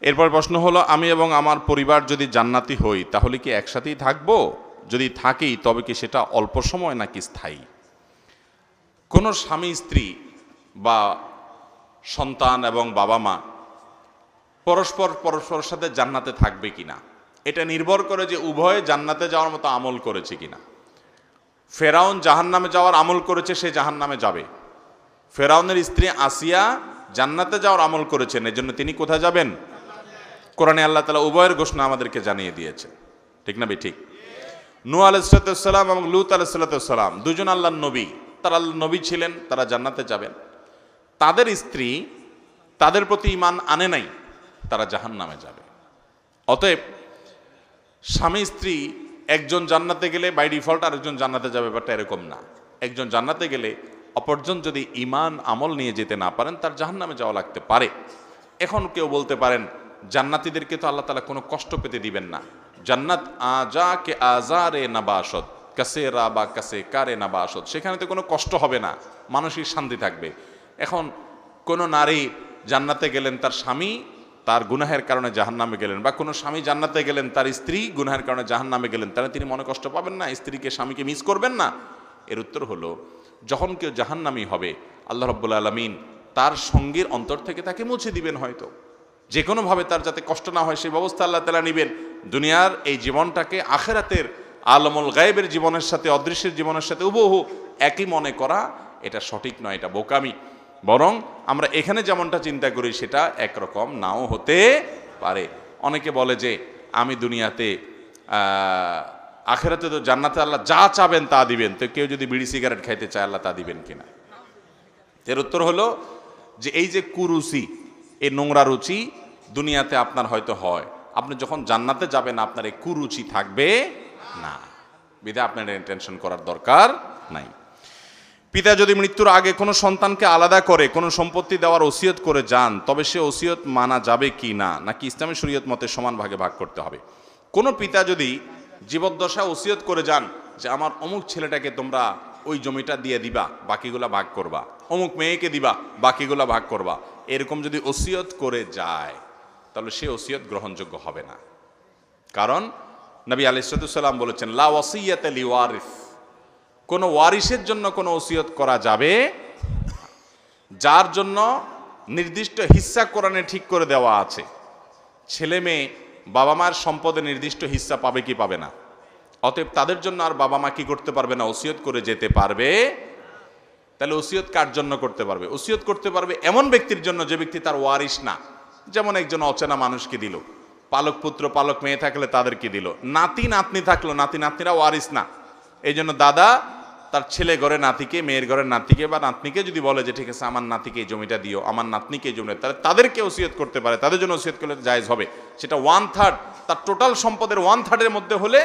এরপর প্রশ্ন হলো, আমি এবং আমার পরিবার যদি জান্নাতি হই তাহলে কি একসাথেই থাকবো? যদি থাকি তবে কি সেটা অল্প সময় নাকি স্থায়ী? কোনো স্বামী স্ত্রী বা সন্তান এবং বাবা মা পরস্পরের সাথে জান্নাতে থাকবে কিনা এটা নির্ভর করে যে উভয়ে জান্নাতে যাওয়ার মতো আমল করেছে কিনা। ফেরাউন জাহান্নামে যাওয়ার আমল করেছে, সে জাহান্নামে যাবে। ফেরাউনের স্ত্রী আসিয়া জান্নাতে যাওয়ার আমল করেছেন, এজন্য তিনি কোথায় যাবেন? কোরআনে আল্লাহ তাআলা উভয়ের ঘোষণা আমাদেরকে জানিয়ে দিয়েছে, ঠিক না? ঠিক। নূহ আলাইহিস সালাম এবং লূত আলাইহিস সালাম দুজন আল্লাহর নবী, তারা আল্লাহর নবী ছিলেন, তারা জান্নাতে যাবেন। তাদের স্ত্রী তাদের প্রতি ঈমান আনে নাই, তারা জাহান্নামে যাবে। অতএব স্বামী স্ত্রী একজন জান্নাতে গেলে বাই ডিফল্ট আরেকজন জান্নাতে যাবে, ব্যাপারটা এরকম না। একজন জান্নাতে গেলে অপরজন যদি ঈমান আমল নিয়ে যেতে না পারেন তার জাহান্নামে যাওয়া লাগতে পারে। এখন কেউ বলতে পারেন, জান্নাতীদেরকে তো আল্লাহ তাআলা কোনো কষ্ট পেতে দিবেন না। জান্নাত আজা কে আজারে নাবাসত কাসে রা বা কাসে কারে নাবাসত, সেখানে তো কোনো কষ্ট হবে না, মানসিক শান্তি থাকবে। এখন কোনো নারী জান্নাতে গেলেন, তার স্বামী তার গুনাহের কারণে জাহান্নামে গেলেন, বা কোনো স্বামী জান্নাতে গেলেন, তার স্ত্রী গুনাহের কারণে জাহান্নামে গেলেন, তাহলে তিনি মনে কষ্ট পাবেন না? স্ত্রীকে স্বামীকে মিস করবেন না? এর উত্তর হলো, যখন কেউ জাহান্নামী হবে আল্লাহ রাব্বুল আলামিন তার সঙ্গীর অন্তর থেকে তাকে মুছে দিবেন। হয়তো যে কোনোভাবে তার যাতে কষ্ট না হয় সেই ব্যবস্থা আল্লাহ তাআলা নেবেন। দুনিয়ার এই জীবনটাকে আখিরাতের আলমুল গায়েবের জীবনের সাথে, অদৃশ্যের জীবনের সাথে হুবহু একই মনে করা এটা সঠিক নয়, এটা বোকামি। বরং আমরা এখানে যেমনটা চিন্তা করি সেটা একরকম নাও হতে পারে। অনেকে বলে যে আমি দুনিয়াতে আখিরাতে তো জান্নাতে আল্লাহ যা চাবেন তা দিবেন, তো কেউ যদি বিড়ি সিগারেট খাইতে চায় আল্লাহ তা দিবেন কিনা? এর উত্তর হলো যে এই যে কুরুচি, এই নোংরা রুচি দুনিয়াতে আপনার হয়তো হয়, আপনি যখন জান্নাতে যাবেন আপনার এই কুরুচি থাকবে না, বিধায় আপনার টেনশন করার দরকার নাই। পিতা যদি মৃত্যুর আগে কোনো সন্তানকে আলাদা করে কোনো সম্পত্তি দেওয়ার ওসিয়ত করে যান, তবে সে ওসিয়ত মানা যাবে কি না, নাকি ইসলামী শরীয়ত মতে সমান ভাগে ভাগ করতে হবে? কোনো পিতা যদি জীবদ্দশা ওসিয়ত করে যান যে আমার অমুক ছেলেটাকে তোমরা ওই জমিটা দিয়ে দিবা, বাকিগুলা ভাগ করবা, অমুক মেয়েকে দিবা, বাকিগুলা ভাগ করবা, এরকম যদি ওসিয়ত করে যায় তাহলে সে ওসিয়ত গ্রহণযোগ্য হবে না। কারণ নবী আলাইহিস সালাম বলেছেন, লা ওয়াসিয়াতা লিওয়ারিস, কোনো ওয়ারিসের জন্য কোনো ওসিয়ত করা যাবে যার জন্য নির্দিষ্ট হিস্সা কোরআনে ঠিক করে দেওয়া আছে। ছেলে মেয়ে বাবা মার সম্পদে নির্দিষ্ট হিস্সা পাবে কি পাবে না? অতএব তাদের জন্য আর বাবা মা কি করতে পারবে না? ওসিয়ত করে যেতে পারবে। তাহলে ওসিয়ত কার জন্য করতে পারবে? ওসিয়ত করতে পারবে এমন ব্যক্তির জন্য যে ব্যক্তি তার ওয়ারিস না। যেমন একজন অচেনা মানুষকে দিল, পালক পুত্র পালক মেয়ে থাকলে তাদেরকে দিল, নাতি নাতনি থাকলো, নাতি নাতনিরা ওয়ারিস না। এই জন্য দাদা তার ছেলে ঘরে নাতিকে, মেয়ের ঘরের নাতিকে বা নাতনিকে যদি বলে যে ঠিক আছে আমার নাতিকে এই জমিটা দিও, আমার নাতনিকে এই জমিটা, তাহলে তাদেরকে ওসিয়ত করতে পারে, তাদের জন্য ওসিয়ত করলে জায়েজ হবে। সেটা 1/3, তার টোটাল সম্পদের 1/3 মধ্যে হলে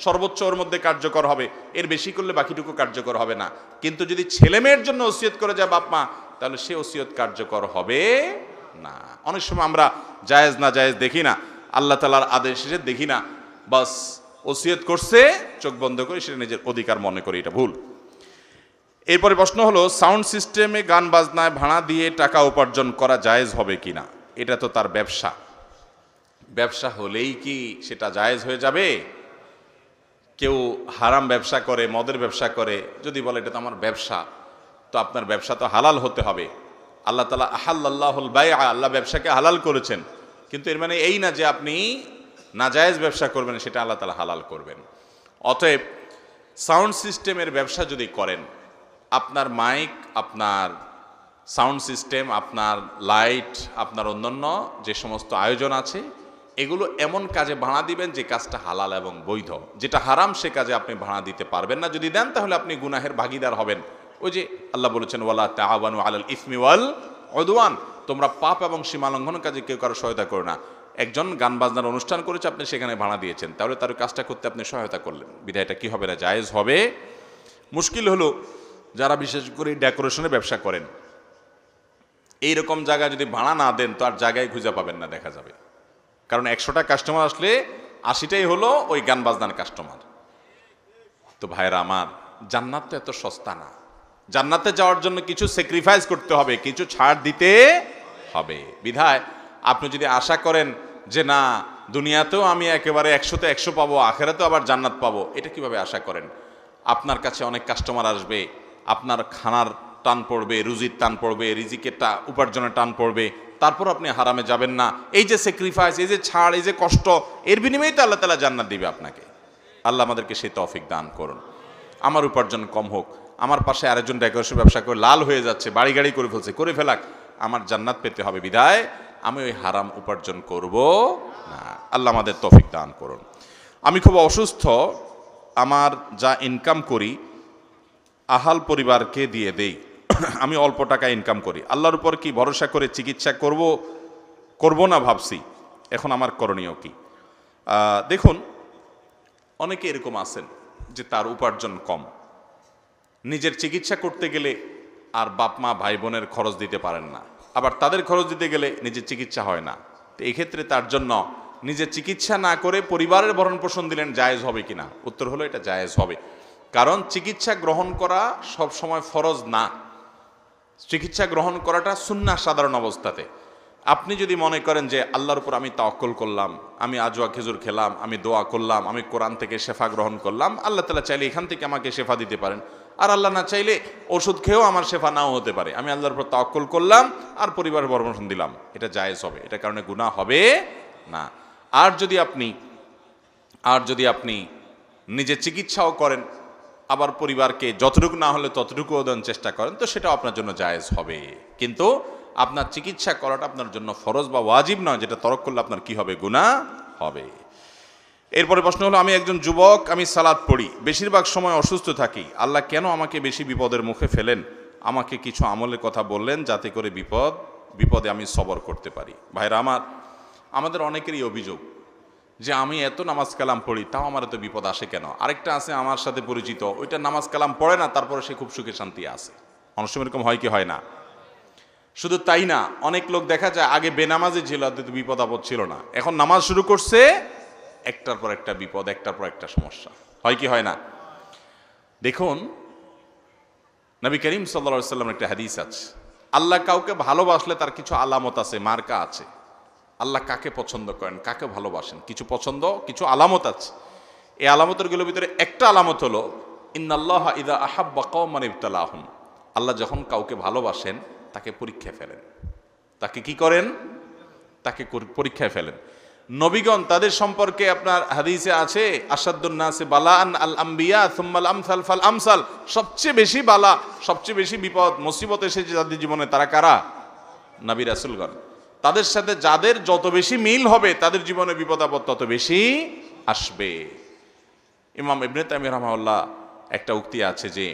সর্বোচ্চ ওর মধ্যে কার্যকর হবে, এর বেশি করলে বাকিটুকু কার্যকর হবে না। কিন্তু যদি ছেলে মেয়ের জন্য ওসিয়ত করে যায় বাপ মা, তাহলে সে ওসিয়ত কার্যকর হবে না। অনেক সময় আমরা জায়েজ না জায়েজ দেখি না, আল্লাহ তাআলার আদেশ দেখি না, বাস ওসিয়ত করছে চোখ বন্ধ করে সেটা নিজের অধিকার মনে করি, এটা ভুল। এরপরে প্রশ্ন হলো, সাউন্ড সিস্টেমে গান বাজনায় ভাড়া দিয়ে টাকা উপার্জন করা জায়েজ হবে কিনা? এটা তো তার ব্যবসা, ব্যবসা হলেই কি সেটা জায়েজ হয়ে যাবে? কেউ হারাম ব্যবসা করে, মদের ব্যবসা করে, যদি বলে এটা তো আমার ব্যবসা, তো আপনার ব্যবসা তো হালাল হতে হবে। আল্লাহ তাআলা আহাল্লাল্লাহুল বাইআ, আল্লাহ ব্যবসাকে হালাল করেছেন, কিন্তু এর মানে এই না যে আপনি নাজায়েজ ব্যবসা করবেন, সেটা আল্লাহ তাআলা হালাল করবেন। অতএব সাউন্ড সিস্টেমের ব্যবসা যদি করেন, আপনার মাইক, আপনার সাউন্ড সিস্টেম, আপনার লাইট, আপনার অন্যান্য যে সমস্ত আয়োজন আছে, এগুলো এমন কাজে ভাড়া দিবেন যে কাজটা হালাল এবং বৈধ। যেটা হারাম সে কাজে আপনি ভাড়া দিতে পারবেন না। যদি দেন তাহলে আপনি গুনাহের ভাগীদার হবেন। ওই যে আল্লাহ বলেছেন, ওয়ালা তাআওয়ানু আলাল ইসমি ওয়াল উদওয়ান, তোমরা পাপ এবং সীমালঙ্ঘন কাজে কেউ কারো সহায়তা করো না। একজন গান বাজনার অনুষ্ঠান করেছে, আপনি সেখানে ভাড়া দিয়েছেন, তাহলে তার কাজটা করতে আপনি সহায়তা করলেন, বিধায় এটা কি হবে না? জায়েজ হবে। মুশকিল হলো যারা বিশেষ করে ডেকোরেশনের ব্যবসা করেন, এইরকম জায়গায় যদি ভাড়া না দেন তো আর জায়গায় খুঁজে পাবেন না, দেখা যাবে। কারণ 100টা কাস্টমার আসলে 80টাই হলো ওই গান বাজনার কাস্টমার। তো ভাইরা আমার, জান্নাত তো এত সস্তা না। জান্নাতে যাওয়ার জন্য কিছু স্যাক্রিফাইস করতে হবে, কিছু ছাড় দিতে হবে। বিধায় আপনি যদি আশা করেন যে না দুনিয়াতেও আমি একেবারে 100তে 100 পাবো, আখেরাতেও আবার জান্নাত পাবো, এটা কিভাবে আশা করেন? আপনার কাছে অনেক কাস্টমার আসবে, আপনার খানার টান পড়বে, রুজির টান পড়বে, রিজিকের উপার্জনের টান পড়বে, তারপর আপনি হারামে যাবেন না। এই যে স্যাক্রিফাইস, এই যে ছাড়, এই যে কষ্ট, এর বিনিময়ে তো আল্লাহ তাআলা জান্নাত দিবে আপনাকে। আল্লাহ আমাদেরকে সেই তৌফিক দান করুন। আমার উপার্জন কম হোক, আমার পাশে আরেকজন ডেকোরেশন ব্যবসা করে লাল হয়ে যাচ্ছে, বাড়ি গাড়ি করে ফেলছে, করে ফেলাক, আমার জান্নাত পেতে হবে বিধায় আমি ওই হারাম উপার্জন করব না। আল্লাহ আমাদের তৌফিক দান করুন। আমি খুব অসুস্থ, আমার যা ইনকাম করি আহাল পরিবারকে দিয়ে দেই। আমি অল্প টাকা ইনকাম করি, আল্লাহর উপর কি ভরসা করে চিকিৎসা করব না ভাবছি, এখন আমার করণীয় কি? দেখুন, অনেকে এরকম আছেন যে তার উপার্জন কম, নিজের চিকিৎসা করতে গেলে আর বাপ মা ভাই বোনের খরচ দিতে পারেন না, আবার তাদের খরচ দিতে গেলে নিজের চিকিৎসা হয় না। তো এক্ষেত্রে তার জন্য নিজের চিকিৎসা না করে পরিবারের ভরণ পোষণ দিলেন জায়েজ হবে কিনা? উত্তর হলো এটা জায়েজ হবে। কারণ চিকিৎসা গ্রহণ করা সব সময় ফরজ না, চিকিৎসা গ্রহণ করাটা সুন্নাহ সাধারণ অবস্থাতে। আপনি যদি মনে করেন যে আল্লাহর উপর আমি তাওয়াক্কুল করলাম, আমি আজওয়া খেজুর খেলাম, আমি দোয়া করলাম, আমি কোরআন থেকে শেফা গ্রহণ করলাম, আল্লাহ তাআলা চাইলে এখান থেকে আমাকে শেফা দিতে পারেন, আর আল্লাহ না চাইলে ওষুধ খেয়েও আমার শেফা নাও হতে পারে, আমি আল্লাহর উপর তাওয়াক্কুল করলাম আর পরিবারের ভরণ পোষণ দিলাম, এটা জায়েজ হবে, এটা কারণে গুনাহ হবে না। আর যদি আপনি নিজের চিকিৎসাও করেন, আবার পরিবারকে যতটুকু না হলে ততটুকু দেওয়ার চেষ্টা করেন, তো সেটাও আপনার জন্য জায়েজ হবে। কিন্তু আপনার চিকিৎসা করাটা আপনার জন্য ফরজ বা ওয়াজিব নয়, যেটা তরক করলে আপনার কি হবে? গুনাহ হবে। এরপরে প্রশ্ন হলো, আমি একজন যুবক, আমি সালাত পড়ি, বেশিরভাগ সময় অসুস্থ থাকি, আল্লাহ কেন আমাকে বেশি বিপদের মুখে ফেলেন? আমাকে কিছু আমলের কথা বললেন যাতে করে বিপদে আমি সবর করতে পারি। ভাইরা আমাদের অনেকেরই অভিযোগ যে আমি এত নামাজ কালাম পড়ি, তাও আমার এত বিপদ আসে কেন? আরেকটা আছে আমার সাথে পরিচিত, ওইটা নামাজ কালাম পড়ে না, তারপরে সে খুব সুখে শান্তি আছে। অনেক সময় এরকম হয় কি হয় না? শুধু তাই না, অনেক লোক দেখা যায় আগে বেনামাজি ছিল, বিপদ আপদ ছিল না, এখন নামাজ শুরু করছে, একটার পর একটা বিপদ, একটার পর একটা সমস্যা। হয় কি হয় না? দেখুন, নবী করিম সাল্লাল্লাহু আলাইহি ওয়াসাল্লামের একটা হাদিস আছে, আল্লাহ কাউকে ভালোবাসলে তার কিছু আলামত আছে, মার্কা আছে। আল্লাহ কাকে পছন্দ করেন, কাকে ভালোবাসেন, কিছু পছন্দ, কিছু আলামত আছে। এই আলামতেরগুলোর ভিতরে একটা আলামত হলো, ইন্নাল্লাহা ইযা আহাব্বা কওমান ইবতালাহুম, আল্লাহ যখন কাউকে ভালোবাসেন তাকে পরীক্ষায় ফেলেন। তাকে কি করেন? তাকে পরীক্ষায় ফেলেন। নবীগণ তাদের সম্পর্কে আপনার হাদিসে আছে, আসাদুন নাসি বালাআন আল আম্বিয়া সুম্মাল আমসাল ফাল আমসাল, সবচেয়ে বেশি বালা, সবচেয়ে বেশি বিপদ মুসিবত এসেছে যাদের জীবনে, তারা কারা? নবী রাসূলগণ। তাদের সাথে যাদের যত বেশি মিল হবে তাদের জীবনে বিপদ আপদ তত বেশি আসবে। ইমাম ইবনে তাইমিয়া রাহমাহুল্লাহ একটা উক্তি আছে যে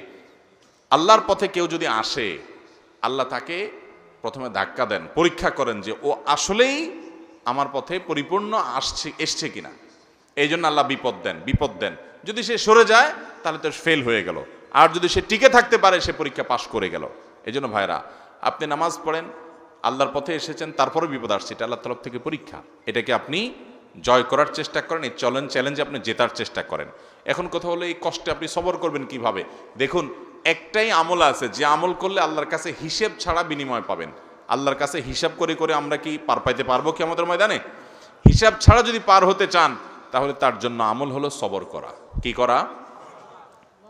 আল্লাহর পথে কেউ যদি আসে, আল্লাহ তাকে প্রথমে ধাক্কা দেন, পরীক্ষা করেন যে ও আসলেই আমার পথে পরিপূর্ণ এসছে কিনা। এই জন্য আল্লাহ বিপদ দেন। যদি সে সরে যায় তাহলে তো ফেল হয়ে গেল, আর যদি সে টিকে থাকতে পারে সে পরীক্ষা পাশ করে গেল। এই জন্য ভাইরা, আপনি নামাজ পড়েন, আল্লাহর পথে এসেছেন, তারপরে বিপদ আসছে, এটা আল্লাহ তরফ থেকে পরীক্ষা, এটাকে আপনি জয় করার চেষ্টা করেন, এই চ্যালেঞ্জে আপনি জেতার চেষ্টা করেন। এখন কথা হলো, এই কষ্টে আপনি সবর করবেন কিভাবে? দেখুন, একটাই আমল আছে যে আমল করলে আল্লাহর কাছে হিসেব ছাড়া বিনিময় পাবেন। আল্লাহর কাছে হিসাব করে আমরা কি পার পাইতে পারবো কি আমাদের ময়দানে? হিসাব ছাড়া যদি পার হতে চান তাহলে তার জন্য আমল হলো সবর করা। কি করা?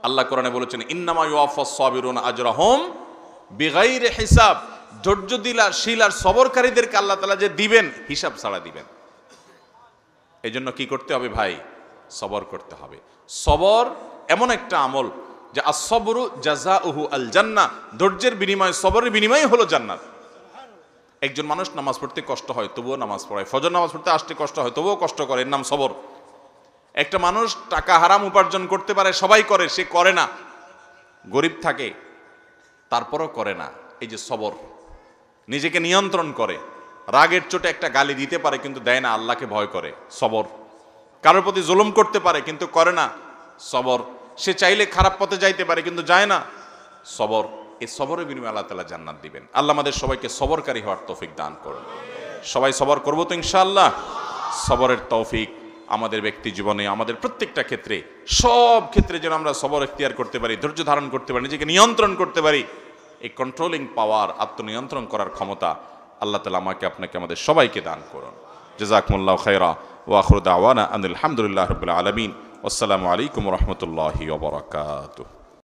আল্লাহ কোরআনে বলেছেন, ইন্নামা ইউওয়াফাস সাবিরুনা আজরাহুম বিগাইরি হিসাব, ধৈর্যশীল আর সবরকারীদেরকে আল্লাহ তাআলা যে দিবেন হিসাব ছাড়া দিবেন। এই জন্য কি করতে হবে ভাই? সবর করতে হবে। সবর এমন একটা আমল যে আস-সবরু জাযাউহু আল জান্নাহ, ধৈর্যের বিনিময়, সবরের বিনিময় হলো জান্নাত। একজন মানুষ নামাজ পড়তে কষ্ট হয় তবুও নামাজ পড়ে, ফজর নামাজ পড়তে আসতে কষ্ট হয় তবুও কষ্ট করে, এর নাম সবর। একটা মানুষ টাকা হারাম উপার্জন করতে পারে, সবাই করে, সে করে না, গরিব থাকে তারপরও করে না, এই যে সবর। নিজেকে নিয়ন্ত্রণ করে, রাগের চোটে একটা গালি দিতে পারে কিন্তু দেয় না, আল্লাহকে ভয় করে, সবর। কারোর প্রতি জুলুম করতে পারে কিন্তু করে না, সবর। সে চাইলে খারাপ পথে যাইতে পারে কিন্তু যায় না, সবর। এই সবরের বিনিময়ে আল্লাহ তাআলা জান্নাত দিবেন। আল্লাহ আমাদের সবাইকে সবরকারী হওয়ার তৌফিক দান করুন। সবাই সবর করবো তো ইনশাআল্লাহ। সবরের তৌফিক আমাদের ব্যক্তি জীবনে, আমাদের প্রত্যেকটা ক্ষেত্রে, সব ক্ষেত্রে যেন আমরা সবর এখতিয়ার করতে পারি, ধৈর্য ধারণ করতে পারি, নিজেকে নিয়ন্ত্রণ করতে পারি। এই কন্ট্রোলিং পাওয়ার, আত্মনিয়ন্ত্রণ করার ক্ষমতা আল্লাহ তাআলা আমাকে, আপনাকে, আমাদের সবাইকে দান করুন। জাযাকুমুল্লাহু খাইরা ওয়া আখিরু দাওয়ানা আনিল হামদুলিল্লাহি রাব্বিল আলামিন। আসসালামু আলাইকুম ওয়া রাহমাতুল্লাহি ওয়া বারাকাতুহু।